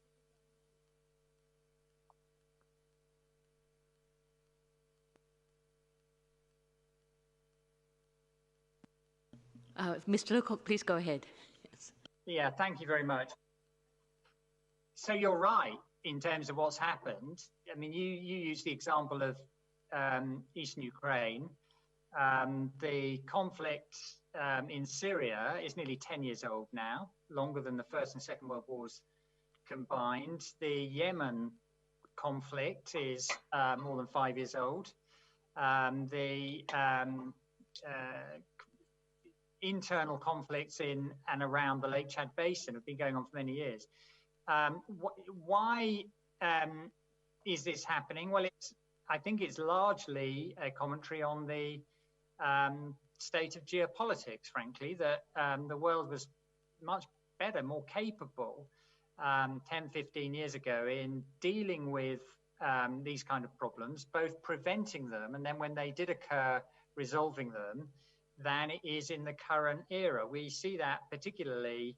Mr. Lecoq, please go ahead. Yes. Yeah, thank you very much. So you're right in terms of what's happened. I mean, you use the example of eastern Ukraine. The conflict in Syria is nearly 10 years old now, longer than the First and Second World Wars combined. The Yemen conflict is more than 5 years old. The internal conflicts in and around the Lake Chad Basin have been going on for many years. Why is this happening? Well, I think it's largely a commentary on the state of geopolitics, frankly, that the world was much better, more capable 10, 15 years ago in dealing with these kind of problems, both preventing them and then when they did occur, resolving them, than it is in the current era. We see that particularly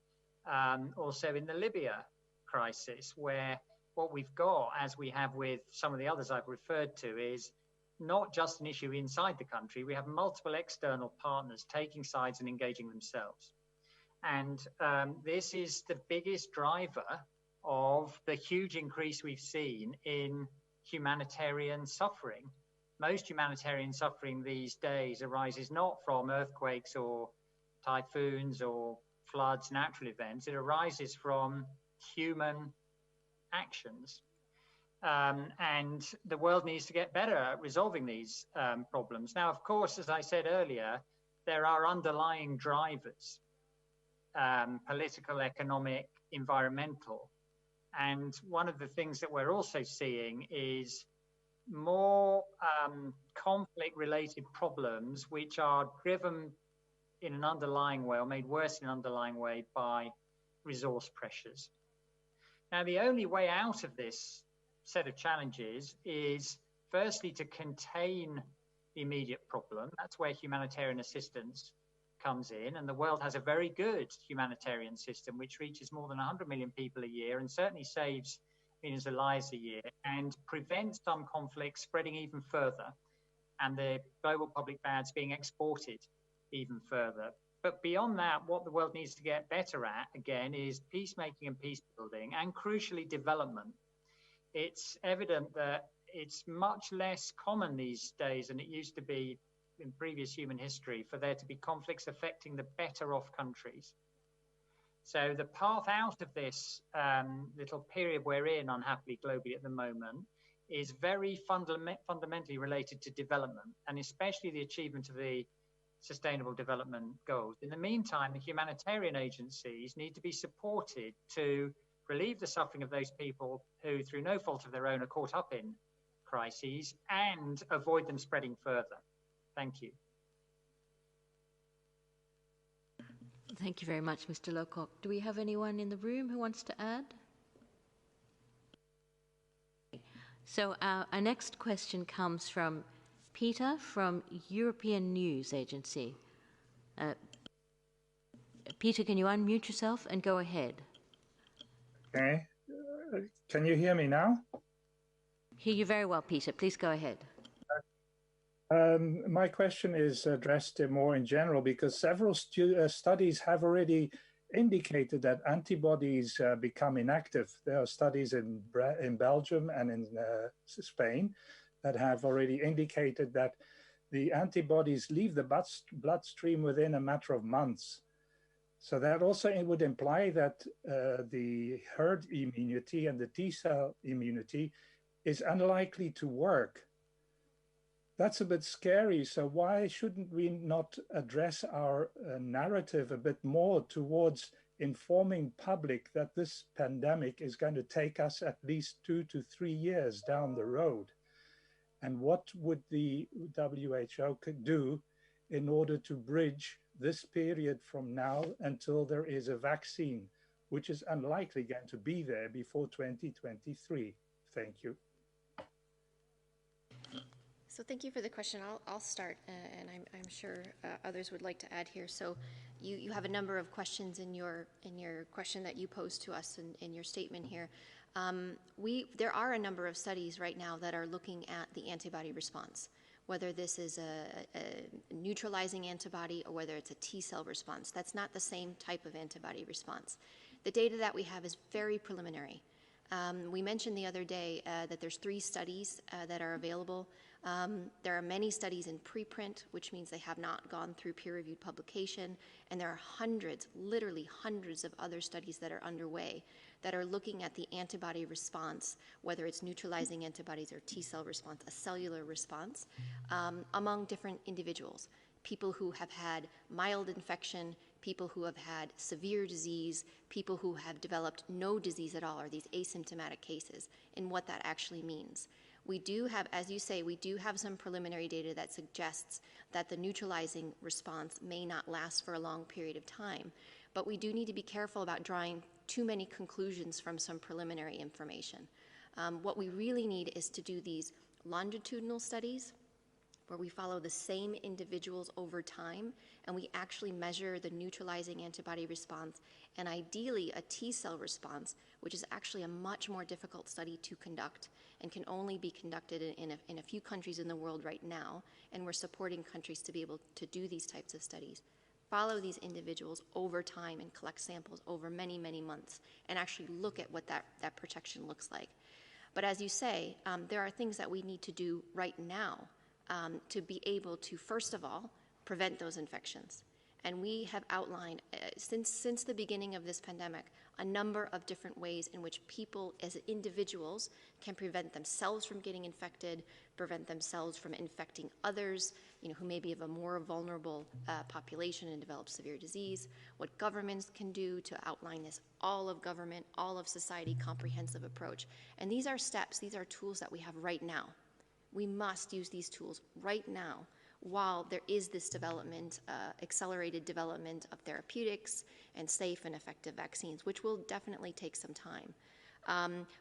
also in the Libya crisis, where what we've got, as we have with some of the others I've referred to, is not just an issue inside the country. We have multiple external partners taking sides and engaging themselves. And this is the biggest driver of the huge increase we've seen in humanitarian suffering. Most humanitarian suffering these days arises not from earthquakes or typhoons or floods, natural events. It arises from human actions. And the world needs to get better at resolving these problems. Now, of course, as I said earlier, there are underlying drivers, political, economic, environmental. And one of the things that we're also seeing is more conflict-related problems which are driven in an underlying way or made worse in an underlying way by resource pressures. Now, the only way out of this set of challenges is firstly to contain the immediate problem. That's where humanitarian assistance comes in, and the world has a very good humanitarian system which reaches more than 100 million people a year and certainly saves millions of lives a year and prevents some conflicts spreading even further and the global public bads being exported even further. But beyond that, what the world needs to get better at, again, is peacemaking and peace building and crucially development. It's evident that it's much less common these days than it used to be in previous human history for there to be conflicts affecting the better off countries. So the path out of this little period we're in, unhappily globally at the moment, is very fundamentally related to development, and especially the achievement of the Sustainable Development Goals. In the meantime, the humanitarian agencies need to be supported to relieve the suffering of those people who, through no fault of their own, are caught up in crises and avoid them spreading further. Thank you. Thank you very much, Mr. Lecoq. Do we have anyone in the room who wants to add? So our next question comes from Peter from European News Agency. Peter, can you unmute yourself and go ahead? Okay. Can you hear me now? Hear you very well, Peter. Please go ahead. My question is addressed more in general because several studies have already indicated that antibodies become inactive. There are studies in Belgium and in Spain that have already indicated that the antibodies leave the bloodstream within a matter of months. So that also would imply that the herd immunity and the T-cell immunity is unlikely to work. That's a bit scary. So why shouldn't we not address our narrative a bit more towards informing public that this pandemic is going to take us at least 2 to 3 years down the road? And what would the WHO do in order to bridge this period from now until there is a vaccine, which is unlikely going to be there before 2023? Thank you. So thank you for the question. I'll start, and I'm sure others would like to add here. So you have a number of questions in your question that you posed to us in your statement here. There are a number of studies right now that are looking at the antibody response, whether this is a neutralizing antibody or whether it's a T-cell response. That's not the same type of antibody response. The data that we have is very preliminary. We mentioned the other day that there's 3 studies that are available. There are many studies in preprint, which means they have not gone through peer-reviewed publication, and there are hundreds, literally hundreds of other studies that are underway that are looking at the antibody response, whether it's neutralizing antibodies or T-cell response, a cellular response, among different individuals. People who have had mild infection, people who have had severe disease, people who have developed no disease at all, or these asymptomatic cases, and what that actually means. We do have, as you say, we do have some preliminary data that suggests that the neutralizing response may not last for a long period of time, but we do need to be careful about drawing too many conclusions from some preliminary information. What we really need is to do these longitudinal studies where we follow the same individuals over time and we actually measure the neutralizing antibody response and ideally a T-cell response, which is actually a much more difficult study to conduct and can only be conducted in a few countries in the world right now, and we're supporting countries to be able to do these types of studies. Follow these individuals over time and collect samples over many, many months and actually look at what that protection looks like. But as you say, there are things that we need to do right now to be able to, first of all, prevent those infections. And we have outlined, since the beginning of this pandemic, a number of different ways in which people as individuals can prevent themselves from getting infected, prevent themselves from infecting others, who may be of a more vulnerable population and develop severe disease, what governments can do to outline this all of government, all of society comprehensive approach. And these are steps, these are tools that we have right now. We must use these tools right now while there is this development, accelerated development of therapeutics and safe and effective vaccines, which will definitely take some time.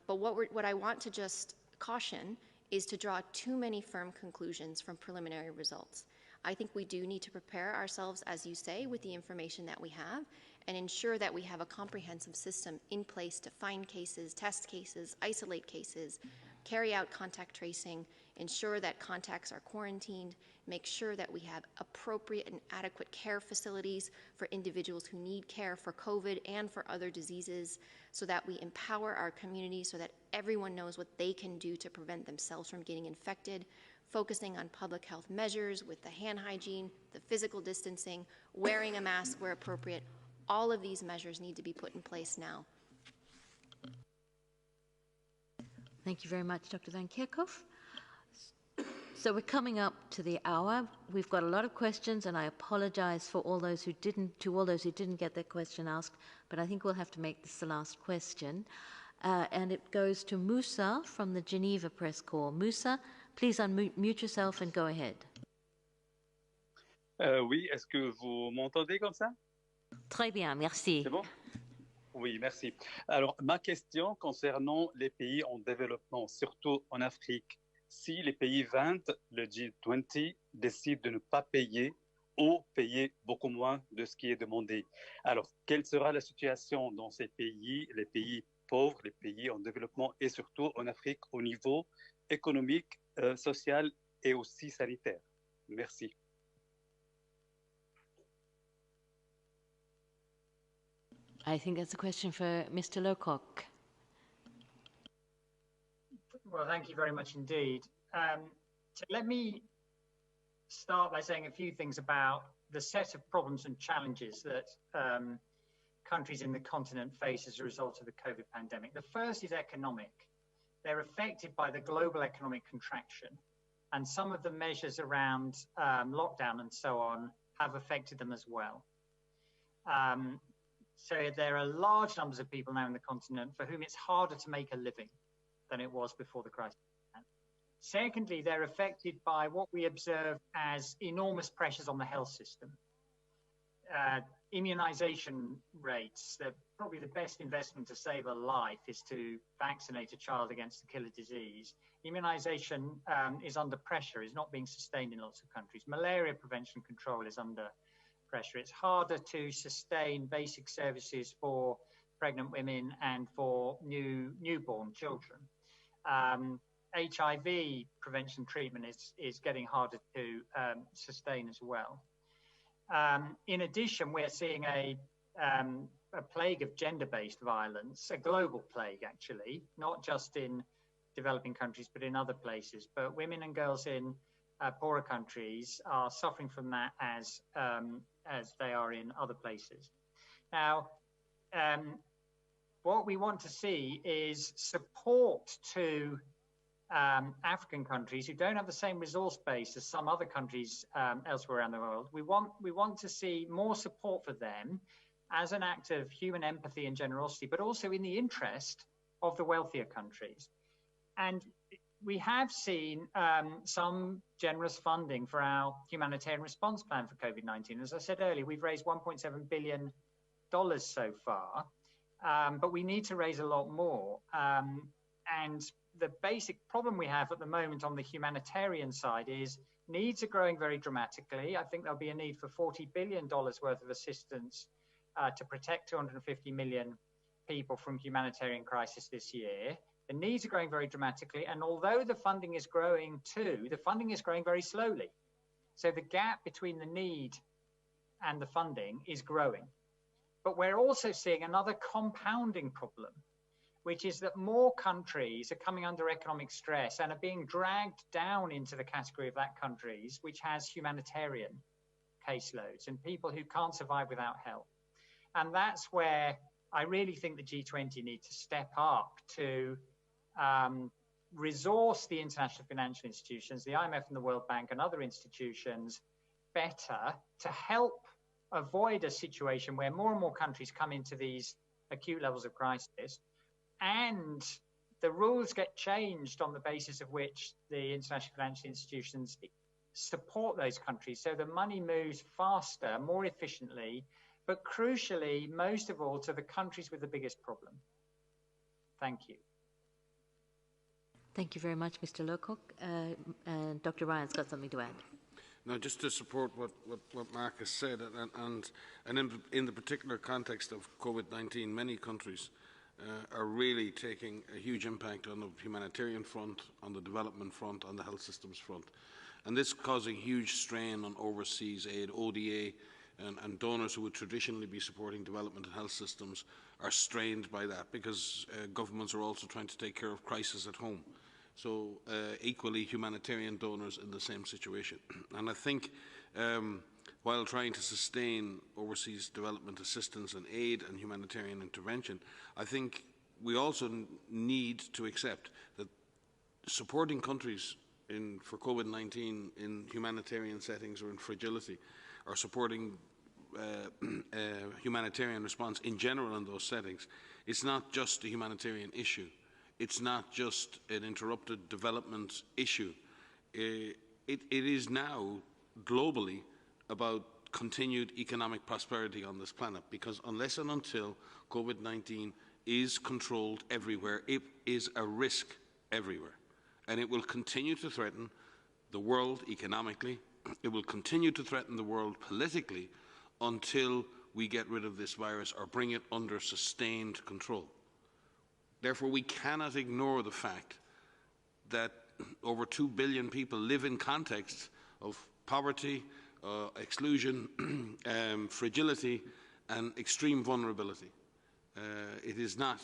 But what I want to just caution is to draw too many firm conclusions from preliminary results. I think we do need to prepare ourselves, as you say, with the information that we have and ensure that we have a comprehensive system in place to find cases, test cases, isolate cases, carry out contact tracing, ensure that contacts are quarantined, make sure that we have appropriate and adequate care facilities for individuals who need care for COVID and for other diseases, so that we empower our community so that everyone knows what they can do to prevent themselves from getting infected, focusing on public health measures with the hand hygiene, the physical distancing, wearing a mask where appropriate. All of these measures need to be put in place now. Thank you very much, Dr. Van Kerkhoff. So we're coming up to the hour. We've got a lot of questions, and I apologize for all those who didn't get their question asked, but I think we'll have to make this the last question. And it goes to Moussa from the Geneva Press Corps. Moussa, please unmute yourself and go ahead. Oui, est-ce que vous m'entendez comme ça? Très bien, merci. C'est bon? Oui, merci. Alors, ma question concernant les pays en développement, surtout en Afrique. Si les pays 20, le G20, décident de ne pas payer ou payer beaucoup moins de ce qui est demandé, alors quelle sera la situation dans ces pays, les pays pauvres, les pays en développement et surtout en Afrique au niveau économique, social et aussi sanitaire? Merci. I think that's a question for Mr. Lowcock. Well, thank you very much indeed. So let me start by saying a few things about the set of problems and challenges that countries in the continent face as a result of the COVID pandemic. The first is economic. They're affected by the global economic contraction, and some of the measures around lockdown and so on have affected them as well. So there are large numbers of people now in the continent for whom it's harder to make a living than it was before the crisis. Secondly, they're affected by what we observe as enormous pressures on the health system. Immunization rates, probably the best investment to save a life is to vaccinate a child against the killer disease. Immunization is under pressure, is not being sustained in lots of countries. Malaria prevention control is under pressure. It's harder to sustain basic services for pregnant women and for newborn children. HIV prevention treatment is getting harder to sustain as well. In addition, we're seeing a plague of gender-based violence, a global plague actually, not just in developing countries, but in other places. But women and girls in poorer countries are suffering from that as they are in other places. Now, what we want to see is support to African countries who don't have the same resource base as some other countries elsewhere around the world. We want to see more support for them as an act of human empathy and generosity, but also in the interest of the wealthier countries. And we have seen some generous funding for our humanitarian response plan for COVID-19. As I said earlier, we've raised $1.7 billion so far, but we need to raise a lot more. And the basic problem we have at the moment on the humanitarian side is needs are growing very dramatically. I think there'll be a need for $40 billion worth of assistance to protect 250 million people from humanitarian crisis this year. The needs are growing very dramatically. And although the funding is growing too, the funding is growing very slowly. So the gap between the need and the funding is growing. But we're also seeing another compounding problem, which is that more countries are coming under economic stress and are being dragged down into the category of that countries which has humanitarian caseloads and people who can't survive without help. And that's where I really think the G20 need to step up to resource the international financial institutions, the IMF and the World Bank and other institutions better to help avoid a situation where more and more countries come into these acute levels of crisis and the rules get changed on the basis of which the international financial institutions support those countries. So the money moves faster, more efficiently, but crucially, most of all, to the countries with the biggest problem. Thank you. Thank you very much, Mr. Lowcock. And Dr. Ryan's got something to add. No, just to support what Mark has said, and in the particular context of COVID-19, many countries are really taking a huge impact on the humanitarian front, on the development front, on the health systems front. And this causing huge strain on overseas aid. ODA and donors who would traditionally be supporting development and health systems are strained by that because governments are also trying to take care of crisis at home. So equally, humanitarian donors in the same situation. And I think while trying to sustain overseas development assistance and aid and humanitarian intervention, I think we also need to accept that supporting countries for COVID-19 in humanitarian settings or in fragility, or supporting humanitarian response in general in those settings, it's not just a humanitarian issue. It's not just an interrupted development issue. It is now globally about continued economic prosperity on this planet, because unless and until COVID-19 is controlled everywhere, it is a risk everywhere. And it will continue to threaten the world economically. It will continue to threaten the world politically until we get rid of this virus or bring it under sustained control. Therefore, we cannot ignore the fact that over 2 billion people live in contexts of poverty, exclusion, fragility, and extreme vulnerability. It is not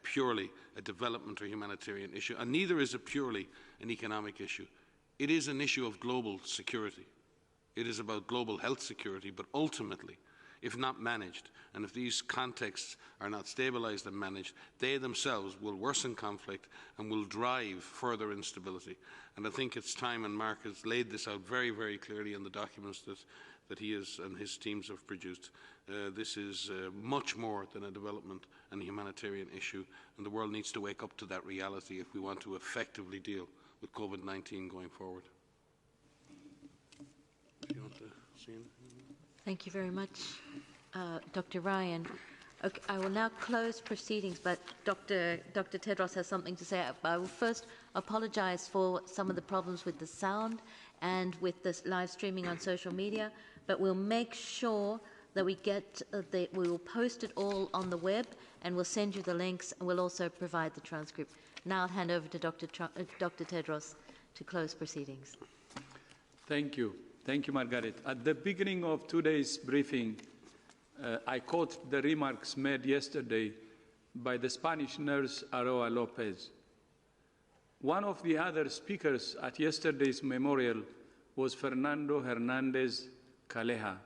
purely a development or humanitarian issue, and neither is it purely an economic issue. It is an issue of global security. It is about global health security, but ultimately, if not managed, and if these contexts are not stabilised and managed, they themselves will worsen conflict and will drive further instability. And I think it's time, and Mark has laid this out very, very clearly in the documents that he and his teams have produced. This is much more than a development and a humanitarian issue, and the world needs to wake up to that reality if we want to effectively deal with COVID-19 going forward. Do you want to see anything? Thank you very much, Dr. Ryan. Okay, I will now close proceedings, but Dr. Tedros has something to say. I will first apologize for some of the problems with the sound and with this live streaming on social media, but we'll make sure that we we will post it all on the web, and we'll send you the links, and we'll also provide the transcript. Now I'll hand over to Dr. Tedros to close proceedings. Thank you. Thank you, Margaret. At the beginning of today's briefing, I quote the remarks made yesterday by the Spanish nurse Aroa Lopez. One of the other speakers at yesterday's memorial was Fernando Hernandez Calleja,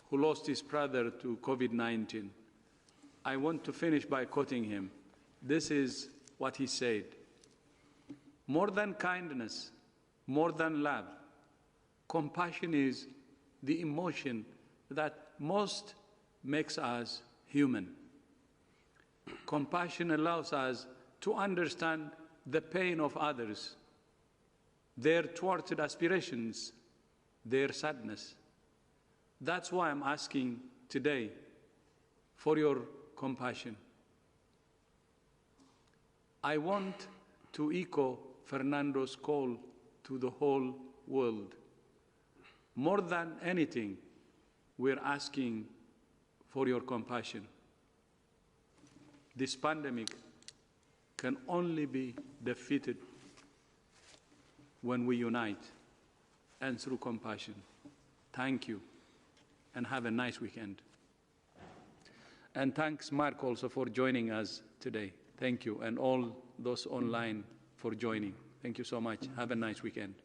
who lost his brother to COVID-19. I want to finish by quoting him. This is what he said. More than kindness, more than love, compassion is the emotion that most makes us human. Compassion allows us to understand the pain of others, their thwarted aspirations, their sadness. That's why I'm asking today for your compassion. I want to echo Fernando's call to the whole world. More than anything, we're asking for your compassion. This pandemic can only be defeated when we unite and through compassion. Thank you, and have a nice weekend. And thanks, Mark, also for joining us today. Thank you, and all those online for joining. Thank you so much. Have a nice weekend.